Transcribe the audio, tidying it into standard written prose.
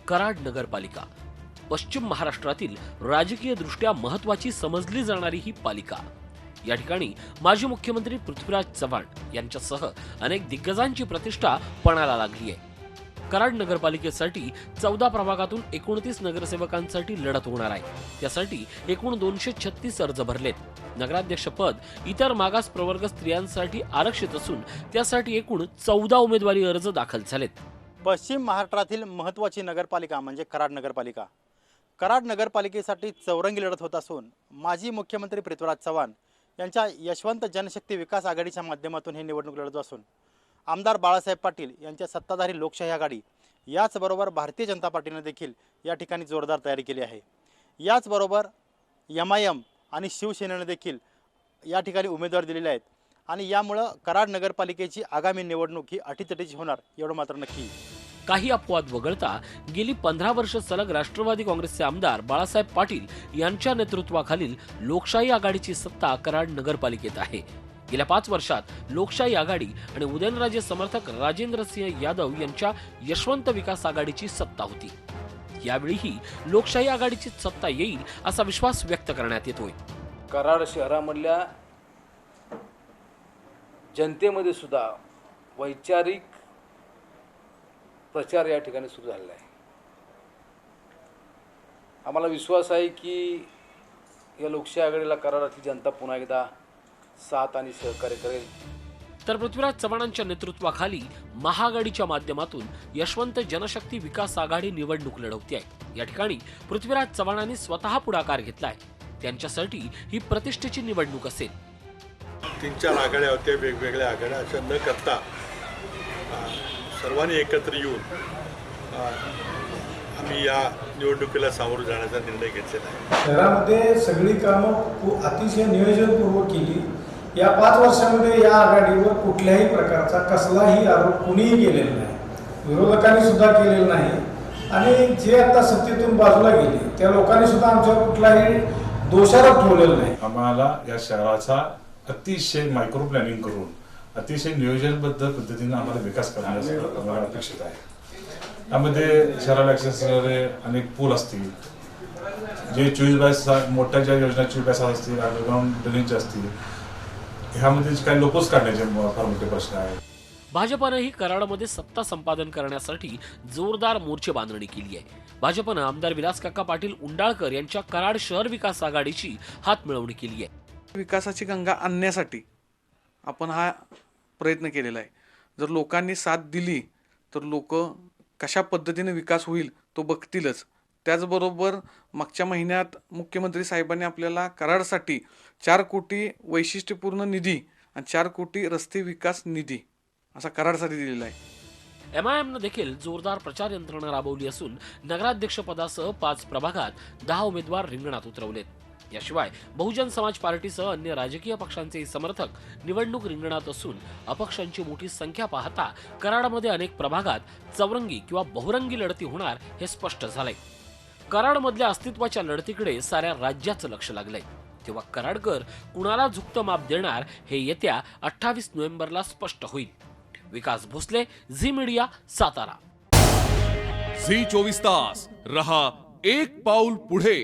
कराड नगरपालिका पश्चिम महाराष्ट्रातील राजकीय दृष्ट्या महत्त्वाची समजली जाणारी ही पालिका। या ठिकाणी माजी मुख्यमंत्री पृथ्वीराज चव्हाण यांच्यासह अनेक दिग्गजांची प्रतिष्ठा पणाला लागली आहे। कराड नगरपालिकेसाठी 14 प्रभागातून 29 नगरसेवकांसाठी लढत होणार आहे। त्यासाठी एकूण 236 अर्ज भरलेत। नगराध्यक्ष पद इतर मागास प्रवर्ग स्त्रियांसाठी आरक्षित असून त्यासाठी एकूण 14 उमेदवारी अर्ज दाखल झालेत। पश्चिम महाराष्ट्रातील महत्त्वाची नगरपालिका म्हणजे कराड नगरपालिका। कराड नगरपालिकेसाठी चौरंगी लढत होत असून माजी मुख्यमंत्री पृथ्वीराज चव्हाण यांच्या यशवंत जनशक्ती विकास आघाडीच्या माध्यमातून ही निवडणूक लढत असून आमदार बाळासाहेब पाटील यांच्या सत्ताधारी लोकशाही आघाडी याचबरोबर भारतीय जनता पार्टीने देखील या ठिकाणी जोरदार तयारी केली आहे। याचबरोबर MIM आणि शिवसेनेने देखील या ठिकाणी उमेदवार दिलेले आहेत आणि यामुळे कराड नगरपालिकेची आगामी निवडणूक ही अटीतटीची होणार एवढं मात्र नक्की। काही अपवाद वगळता गेली 15 वर्ष सलग राष्ट्रवादी काँग्रेसचे आमदार बाळासाहेब पाटील यांच्या नेतृत्वाखालील लोकशाही आघाडीची सत्ता कराड नगरपालिकेत आहे। गेल्या 5 वर्षात लोकशाही आघाडी आणि उदयनराजे समर्थक राजेंद्र सिंह यादव यांच्या यशवंत विकास आघाडीची सत्ता होती। यावेळीही लोकशाही आघाडीची सत्ता येईल असा विश्वास व्यक्त करण्यात येतोय। कराड शहरामधल्या जनतेमध्ये सुद्धा वैचारिक प्रचार या ठिकाणी सुरू झालेला आहे। आम्हाला विश्वास आहे की या लोकशाही आघाडीला कराडाची जनता पुन्हा एकदा साथ आणि सहकार्य करेल। तर पृथ्वीराज चव्हाणांच्या नेतृत्वाखाली महाआघाडीच्या माध्यमातून यशवंत जनशक्ती विकास आघाडी निवडणूक लढवते आहे। या ठिकाणी पृथ्वीराज चव्हाणांनी स्वतः पुढाकार घेतलाय। त्यांच्यासाठी ही प्रतिष्ठेची निवडणूक असेल। 3-4 आघाड्या होत्या, वेगवेगळ्या आघाड्या अशा न करता सर्वांनी एकत्र येऊन आम्ही या निवडणुकीला सामोरं जाण्याचा निर्णय घेतलेला आहे। शहरामध्ये सगळी कामं अतिशय नियोजनपूर्वक केली। या 5 वर्षांमध्ये या आघाडीवर कुठल्याही प्रकारचा कसलाही आरोप कुणीही केलेला नाही, विरोधकांनी सुद्धा केलेला नाही आणि जे आता सत्तेतून बाजूला गेले त्या लोकांनी सुद्धा आमच्यावर कुठलाही दोषारोप ठेवलेला नाही। आम्हाला या शहराचा अतिशय मायक्रो प्लॅनिंग करून अतिशय नियोजनबद्ध पद्धतीने आम्हाला विकास करण्यास अपेक्षित आहे। त्यामध्ये शहराला ॲक्सेस करणारे अनेक पूल असतील, जे 24/7 मोठ्या ज्या योजना 24/7 असतील, अंडरग्राऊंड ड्रेनेज असतील, ह्यामध्ये काही लोकच काढण्याचे फार मोठे प्रश्न आहेत। भाजपनेही कराडमध्ये सत्ता संपादन करण्यासाठी जोरदार मोर्चे बांधणी केली आहे। भाजपनं आमदार विलासकाका पाटील उंडाळकर यांच्या कराड शहर विकास आघाडीची हातमिळवणी केली आहे। विकासाची गंगा आणण्यासाठी आपण हा प्रयत्न केलेला आहे। जर लोकांनी साथ दिली तर लोक कशा पद्धतीने विकास होईल तो बघतीलच। त्याचबरोबर मागच्या महिन्यात मुख्यमंत्री साहेबांनी आपल्याला कराडसाठी 4 कोटी वैशिष्ट्यपूर्ण निधी आणि 4 कोटी रस्ते विकास निधी असा कराडसाठी दिलेला आहे। MIMनं देखील जोरदार प्रचार यंत्रणा राबवली असून नगराध्यक्ष पदासह 5 प्रभागात 10 उमेदवार रिंगणात उतरवलेत। याशिवाय बहुजन समाज पार्टीसह अन्य राजकीय पक्षांचे समर्थक निवडणूक रिंगणात असून अपक्षांची मोठी संख्या पाहता कराडमध्ये अनेक प्रभागात चौरंगी किंवा बहुरंगी लढती होणार हे स्पष्ट झालंय। कराडमधल्या अस्तित्वाच्या लढतीकडे साऱ्या राज्याचं लक्ष लागलंय। तेव्हा कराडकर कुणाला झुकतं माप देणार हे येत्या 28 नोव्हेंबरला स्पष्ट होईल। विकास भोसले, झी मीडिया, सातारा। झी 24 तास रहा एक पाऊल पुढे।